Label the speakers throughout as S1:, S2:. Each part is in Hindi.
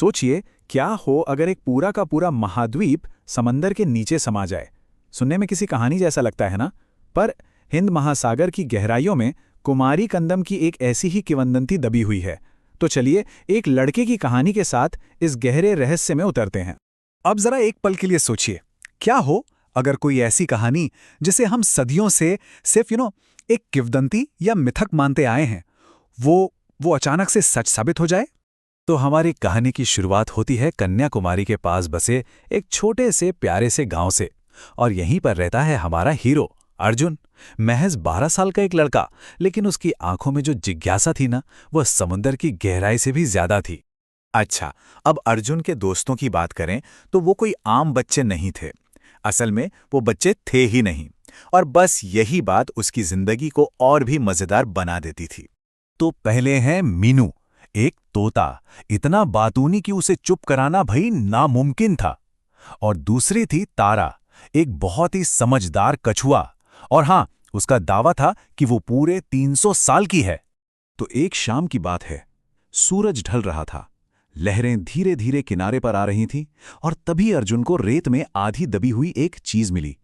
S1: सोचिए, क्या हो अगर एक पूरा का पूरा महाद्वीप समंदर के नीचे समा जाए। सुनने में किसी कहानी जैसा लगता है ना? पर हिंद महासागर की गहराइयों में कुमारी कंदम की एक ऐसी ही किंवदंती दबी हुई है। तो चलिए एक लड़के की कहानी के साथ इस गहरे रहस्य में उतरते हैं।
S2: अब जरा एक पल के लिए सोचिए, क्या हो अगर कोई ऐसी कहानी जिसे हम सदियों से सिर्फ एक किंवदंती या मिथक मानते आए हैं, वो अचानक से सच साबित हो जाए। तो हमारी कहानी की शुरुआत होती है कन्याकुमारी के पास बसे एक छोटे से प्यारे से गांव से। और यहीं पर रहता है हमारा हीरो अर्जुन, महज 12 साल का एक लड़का। लेकिन उसकी आंखों में जो जिज्ञासा थी ना, वह समुद्र की गहराई से भी ज्यादा थी। अच्छा, अब अर्जुन के दोस्तों की बात करें तो वो कोई आम बच्चे नहीं थे। असल में वो बच्चे थे ही नहीं, और बस यही बात उसकी जिंदगी को और भी मजेदार बना देती थी। तो पहले है मीनू, एक तोता, इतना बातूनी कि उसे चुप कराना भई नामुमकिन था। और दूसरी थी तारा, एक बहुत ही समझदार कछुआ। और हाँ, उसका दावा था कि वो पूरे 300 साल की है। तो एक शाम की बात है, सूरज ढल रहा था, लहरें धीरे धीरे किनारे पर आ रही थीं, और तभी अर्जुन को रेत में आधी दबी हुई एक चीज मिली।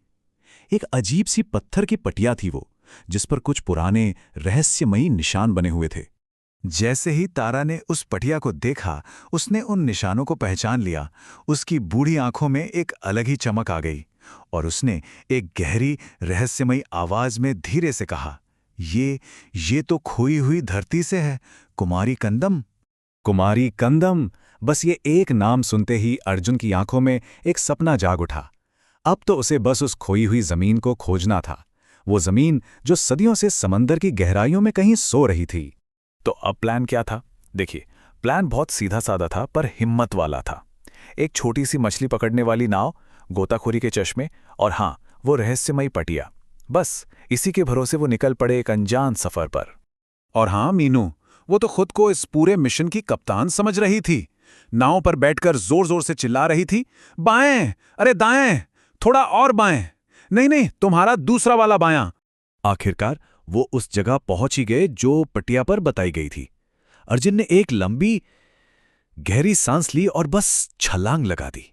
S2: एक अजीब सी पत्थर की पटिया थी वो, जिस पर कुछ पुराने रहस्यमयी निशान बने हुए थे। जैसे ही तारा ने उस पटिया को देखा, उसने उन निशानों को पहचान लिया। उसकी बूढ़ी आंखों में एक अलग ही चमक आ गई, और उसने एक गहरी रहस्यमयी आवाज में धीरे से कहा, ये तो खोई हुई धरती से है, कुमारी कंदम। कुमारी कंदम, बस ये एक नाम सुनते ही अर्जुन की आंखों में एक सपना जाग उठा। अब तो उसे बस उस खोई हुई जमीन को खोजना था, वो जमीन जो सदियों से समंदर की गहराइयों में कहीं सो रही थी। तो अब प्लान क्या था? देखिए, प्लान बहुत सीधा साधा था पर हिम्मत वाला था। एक छोटी सी मछली पकड़ने वाली नाव, गोताखोरी के चश्मे, और हाँ, वो रहस्यमयी पटिया। बस इसी के भरोसे वो निकल पड़े एक अनजान सफर पर। और हाँ मीनू, वो तो खुद को इस पूरे मिशन की कप्तान समझ रही थी। नाव पर बैठकर जोर जोर से चिल्ला रही थी, बाएं, अरे दाएं, थोड़ा और बाएं, नहीं नहीं, तुम्हारा दूसरा वाला बायां। आखिरकार वो उस जगह पहुंच ही गए जो पटिया पर बताई गई थी। अर्जुन ने एक लंबी गहरी सांस ली और बस छलांग लगा दी,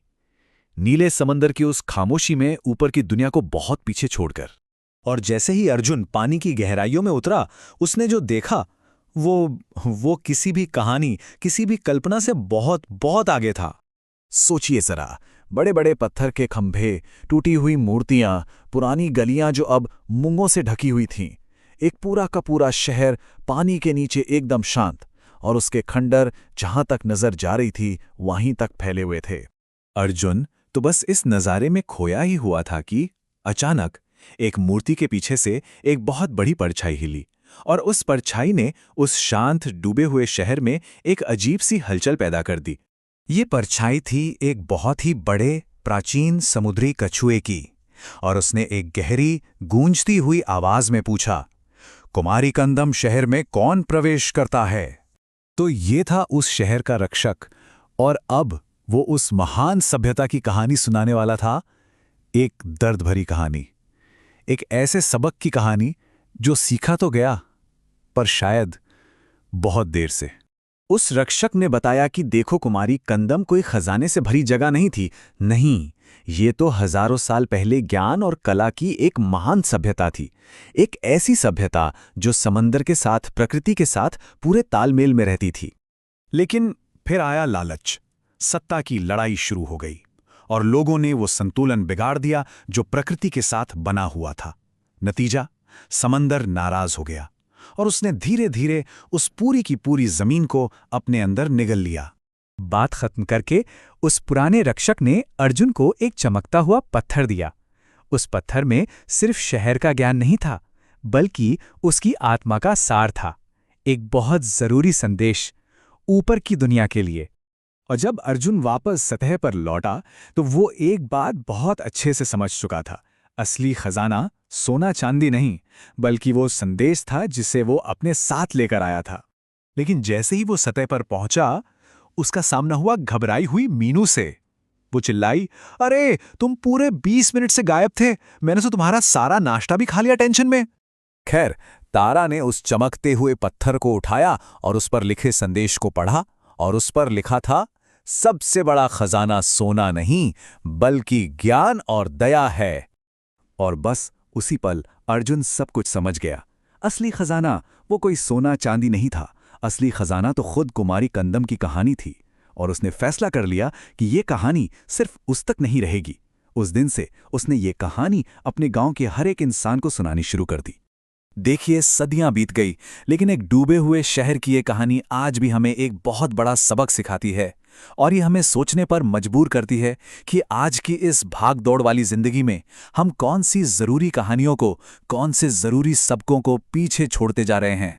S2: नीले समंदर की उस खामोशी में, ऊपर की दुनिया को बहुत पीछे छोड़कर। और जैसे ही अर्जुन पानी की गहराइयों में उतरा, उसने जो देखा वो किसी भी कहानी, किसी भी कल्पना से बहुत बहुत आगे था। सोचिए जरा, बड़े बड़े पत्थर के खंभे, टूटी हुई मूर्तियां, पुरानी गलियां जो अब मूंगों से ढकी हुई थीं, एक पूरा का पूरा शहर पानी के नीचे एकदम शांत, और उसके खंडर जहां तक नजर जा रही थी वहीं तक फैले हुए थे। अर्जुन तो बस इस नज़ारे में खोया ही हुआ था कि अचानक एक मूर्ति के पीछे से एक बहुत बड़ी परछाई हिली, और उस परछाई ने उस शांत डूबे हुए शहर में एक अजीब सी हलचल पैदा कर दी। ये परछाई थी एक बहुत ही बड़े प्राचीन समुद्री कछुए की, और उसने एक गहरी गूंजती हुई आवाज में पूछा, कुमारी कंदम शहर में कौन प्रवेश करता है? तो ये था उस शहर का रक्षक, और अब वो उस महान सभ्यता की कहानी सुनाने वाला था। एक दर्द भरी कहानी, एक ऐसे सबक की कहानी जो सीखा तो गया, पर शायद बहुत देर से। उस रक्षक ने बताया कि देखो कुमारी कंदम कोई खजाने से भरी जगह नहीं थी, नहीं, ये तो हजारों साल पहले ज्ञान और कला की एक महान सभ्यता थी। एक ऐसी सभ्यता जो समंदर के साथ, प्रकृति के साथ पूरे तालमेल में रहती थी। लेकिन फिर आया लालच, सत्ता की लड़ाई शुरू हो गई, और लोगों ने वो संतुलन बिगाड़ दिया जो प्रकृति के साथ बना हुआ था। नतीजा, समंदर नाराज हो गया, और उसने धीरे धीरे उस पूरी की पूरी जमीन को अपने अंदर निगल लिया। बात खत्म करके उस पुराने रक्षक ने अर्जुन को एक चमकता हुआ पत्थर दिया। उस पत्थर में सिर्फ शहर का ज्ञान नहीं था, बल्कि उसकी आत्मा का सार था, एक बहुत जरूरी संदेश ऊपर की दुनिया के लिए। और जब अर्जुन वापस सतह पर लौटा, तो वो एक बात बहुत अच्छे से समझ चुका था, असली खजाना सोना चांदी नहीं, बल्कि वो संदेश था जिसे वो अपने साथ लेकर आया था। लेकिन जैसे ही वो सतह पर पहुंचा, उसका सामना हुआ घबराई हुई मीनू से। वो चिल्लाई, अरे तुम पूरे 20 मिनट से गायब थे, मैंने तो तुम्हारा सारा नाश्ता भी खा लिया टेंशन में। खैर, तारा ने उस चमकते हुए पत्थर को उठाया और उस पर लिखे संदेश को पढ़ा, और उस पर लिखा था,
S3: सबसे बड़ा खजाना सोना नहीं बल्कि ज्ञान और दया है। और बस उसी पल अर्जुन सब कुछ समझ गया। असली खजाना वो कोई सोना चांदी नहीं था, असली खजाना तो खुद कुमारी कंदम की कहानी थी। और उसने फैसला कर लिया कि ये कहानी सिर्फ उस तक नहीं रहेगी। उस दिन से उसने ये कहानी अपने गांव के हर एक इंसान को सुनानी शुरू कर दी। देखिए, सदियां बीत गई, लेकिन एक डूबे हुए शहर की ये कहानी आज भी हमें एक बहुत बड़ा सबक सिखाती है। और ये हमें सोचने पर मजबूर करती है कि आज की इस भाग दौड़ वाली जिंदगी में हम कौन सी जरूरी कहानियों को, कौन से जरूरी सबकों को पीछे छोड़ते जा रहे हैं।